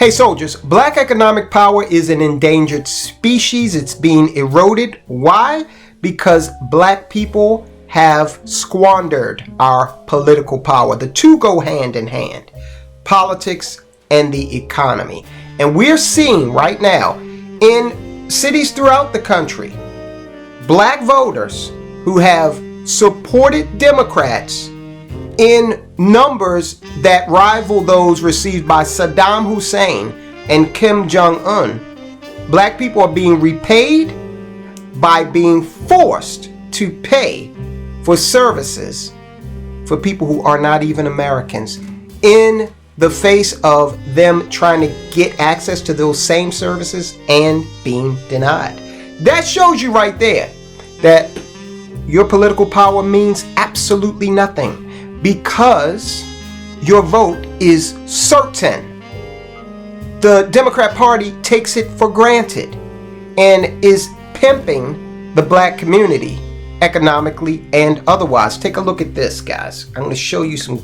Hey soldiers, black economic power is an endangered species. It's being eroded. Why? Because black people have squandered our political power. The two go hand in hand, politics and the economy. And we're seeing right now in cities throughout the country, black voters who have supported Democrats in numbers that rival those received by Saddam Hussein and Kim Jong-un. Black people are being repaid by being forced to pay for services for people who are not even Americans, in the face of them trying to get access to those same services and being denied. That shows you right there that your political power means absolutely nothing, because your vote is certain. The Democrat Party takes it for granted and is pimping the black community economically and otherwise. Take a look at this, guys. I'm going to show you some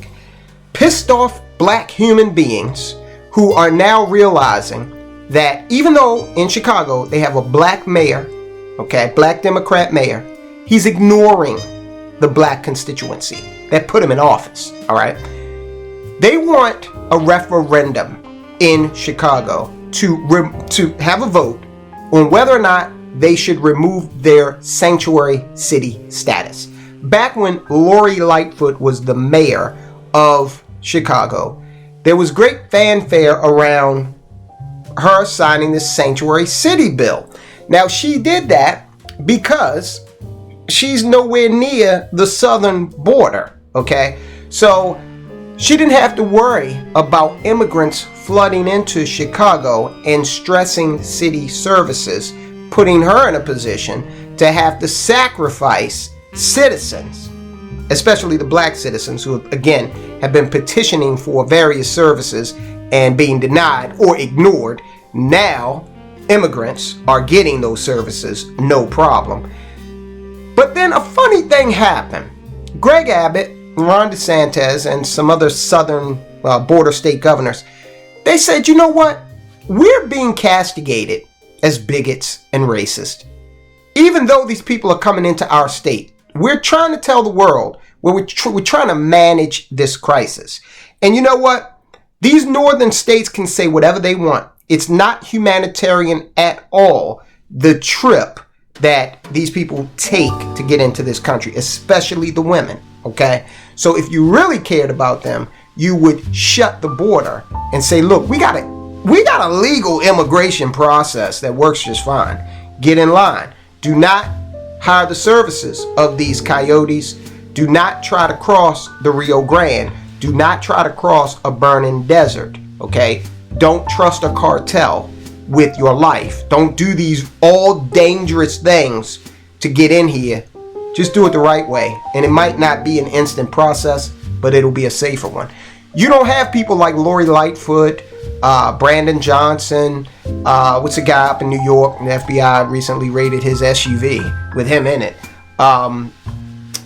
pissed off black human beings who are now realizing that even though in Chicago they have a black mayor, okay, black Democrat mayor, he's ignoring the black constituency that put him in office. All right, they want a referendum in Chicago to have a vote on whether or not they should remove their sanctuary city status. Back when Lori Lightfoot was the mayor of Chicago, there was great fanfare around her signing this sanctuary city bill. Now, she did that because she's nowhere near the southern border. Okay, so she didn't have to worry about immigrants flooding into Chicago and stressing city services, putting her in a position to have to sacrifice citizens, especially the black citizens who, again, have been petitioning for various services and being denied or ignored. Now, immigrants are getting those services, no problem. But then a funny thing happened. Greg Abbott, Ron DeSantis, and some other southern border state governors, they said, you know what? We're being castigated as bigots and racist. Even though these people are coming into our state, we're trying to tell the world we're trying to manage this crisis. And you know what? These northern states can say whatever they want. It's not humanitarian at all, the trip that these people take to get into this country, especially the women. Okay, so if you really cared about them, you would shut the border and say, look, we got a legal immigration process that works just fine. Get in line. Do not hire the services of these coyotes. Do not try to cross the Rio Grande. Do not try to cross a burning desert. Okay, don't trust a cartel with your life. Don't do these all dangerous things to get in here. Just do it the right way. And it might not be an instant process, but it'll be a safer one. You don't have people like Lori Lightfoot, Brandon Johnson, what's the guy up in New York? The FBI recently raided his SUV with him in it.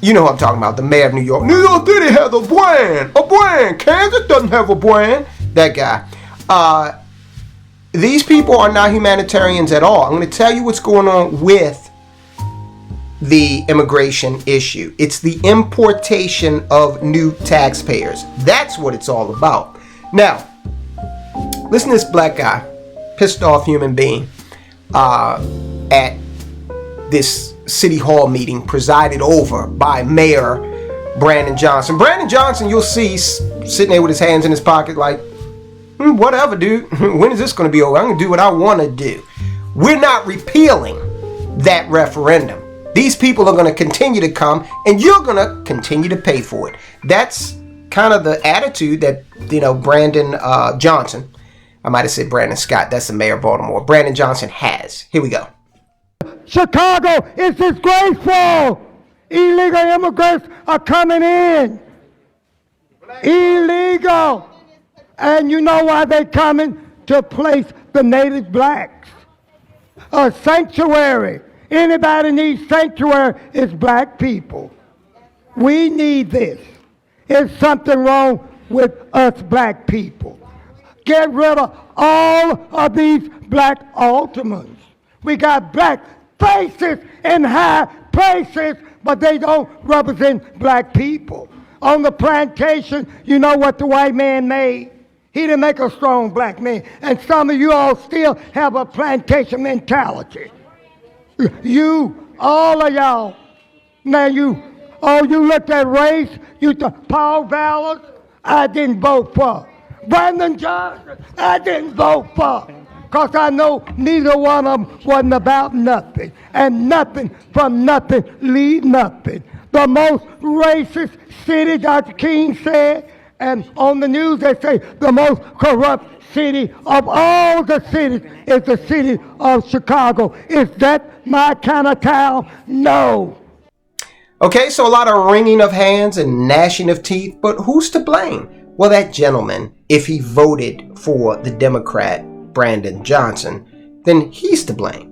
You know what I'm talking about, the mayor of New York. New York City has a brand. Kansas doesn't have a brand. That guy. These people are not humanitarians at all. I'm going to tell you what's going on with the immigration issue. It's the importation of new taxpayers. That's what it's all about. Now, listen to this black guy, pissed off human being, at this city hall meeting presided over by Mayor Brandon Johnson. Brandon Johnson, you'll see, sitting there with his hands in his pocket like, whatever, dude. When is this going to be over? I'm going to do what I want to do. We're not repealing that referendum. These people are going to continue to come, and you're going to continue to pay for it. That's kind of the attitude that, Brandon Johnson, I might have said Brandon Scott, that's the mayor of Baltimore, Brandon Johnson has. Here we go. Chicago is disgraceful. Illegal immigrants are coming in. Illegal. And you know why they're coming? To place the native blacks. A sanctuary. Anybody needs sanctuary is black people. We need this. There's something wrong with us black people. get rid of all of these black aldermen. We got black faces in high places, but they don't represent black people. On the plantation, you know what the white man made? He didn't make a strong black man. And some of you all still have a plantation mentality. You, all of y'all, now you looked at race, you thought Paul Vallas, I didn't vote for. Brandon Johnson, I didn't vote for. Because I know neither one of them wasn't about nothing. And nothing from nothing leave nothing. The most racist city, Dr. King said, and on the news they say the most corrupt city of all the cities is the city of Chicago. Is that my kind of town? No. Okay, so a lot of wringing of hands and gnashing of teeth, but who's to blame? Well, that gentleman, if he voted for the Democrat Brandon Johnson, then he's to blame.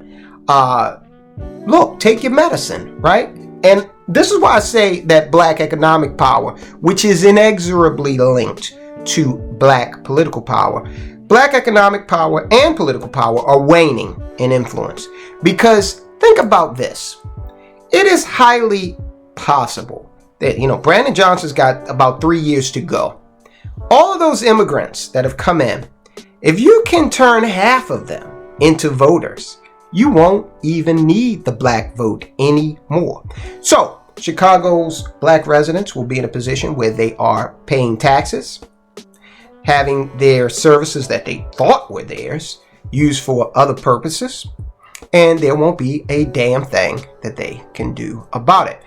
Look, take your medicine, right? And this is why I say that black economic power, which is inexorably linked to black political power, black economic power and political power are waning in influence. Because think about this. It is highly possible that, Brandon Johnson's got about 3 years to go. All of those immigrants that have come in, if you can turn half of them into voters, you won't even need the black vote anymore. So, Chicago's black residents will be in a position where they are paying taxes, having their services that they thought were theirs used for other purposes, and there won't be a damn thing that they can do about it.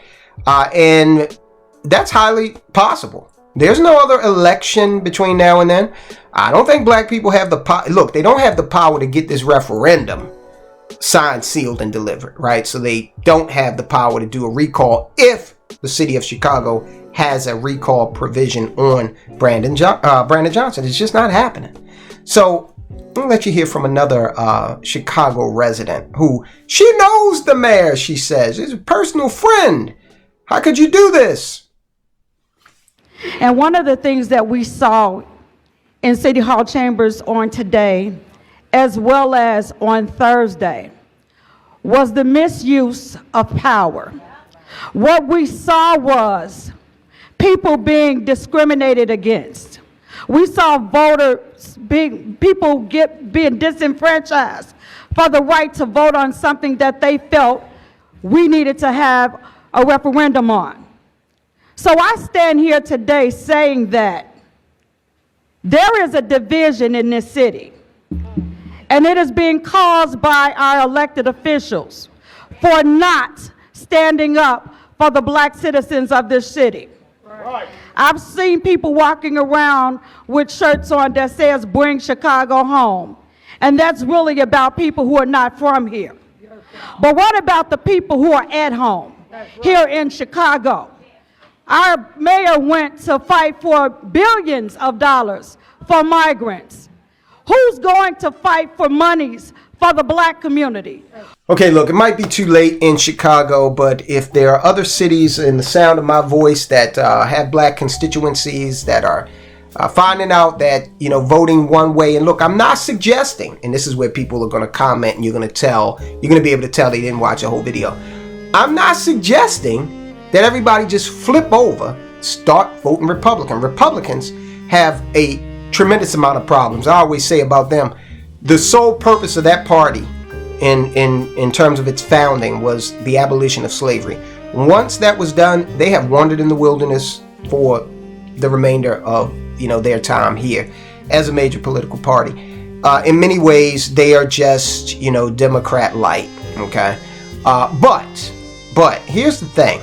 And that's highly possible. There's no other election between now and then. I don't think black people have the power. Look, they don't have the power to get this referendum signed, sealed, and delivered, right? So they don't have the power to do a recall if the city of Chicago has a recall provision on Brandon Johnson. It's just not happening. So I'll let you hear from another Chicago resident who, she knows the mayor, she says. He's a personal friend. How could you do this? And one of the things that we saw in City Hall chambers on today, as well as on Thursday, was the misuse of power. What we saw was people being discriminated against. We saw being disenfranchised for the right to vote on something that they felt we needed to have a referendum on. So I stand here today saying that there is a division in this city, and it is being caused by our elected officials for not standing up for the black citizens of this city. Right. I've seen people walking around with shirts on that says "Bring Chicago Home," and that's really about people who are not from here. But what about the people who are at home here in Chicago? Our mayor went to fight for billions of dollars for migrants. Who's going to fight for monies for the black community? Okay, look, it might be too late in Chicago, but if there are other cities in the sound of my voice that have black constituencies that are finding out that, voting one way, and look, I'm not suggesting, and this is where people are going to comment and you're going to be able to tell they didn't watch a whole video. I'm not suggesting that everybody just flip over, start voting Republican. Republicans have a tremendous amount of problems. I always say about them, the sole purpose of that party in terms of its founding was the abolition of slavery. Once that was done, they have wandered in the wilderness for the remainder of their time here as a major political party. In many ways, they are just Democrat light. Okay, but here's the thing.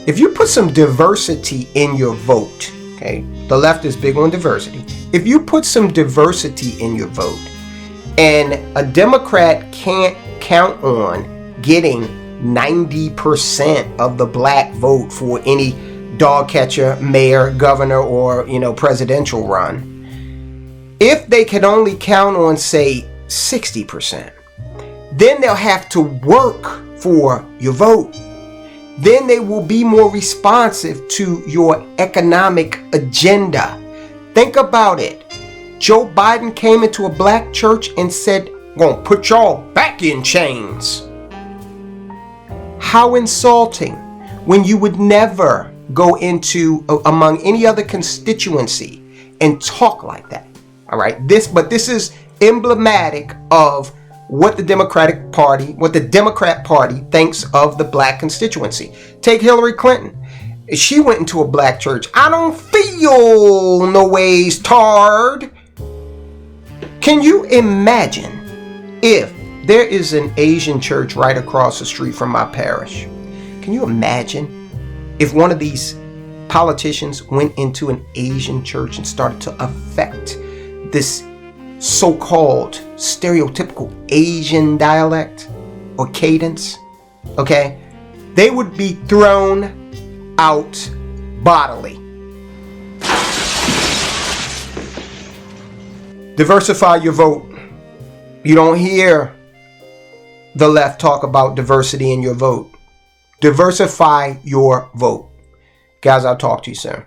If you put some diversity in your vote, okay, the left is big on diversity. If you put some diversity in your vote, and a Democrat can't count on getting 90% of the black vote for any dog catcher, mayor, governor, or presidential run, if they can only count on, say, 60%, then they'll have to work for your vote. Then they will be more responsive to your economic agenda. Think about it. Joe Biden came into a black church and said, "Gonna put y'all back in chains." How insulting, when you would never go into among any other constituency and talk like that. All right, this is emblematic of what the Democrat Party thinks of the black constituency. Take Hillary Clinton. She went into a black church. "I don't feel no ways tard." Can you imagine if there is an Asian church right across the street from my parish? Can you imagine if one of these politicians went into an Asian church and started to affect this so-called stereotypical Asian dialect or cadence? Okay, they would be thrown out bodily. Diversify your vote. You don't hear the left talk about diversity in your vote. Diversify your vote. Guys, I'll talk to you soon.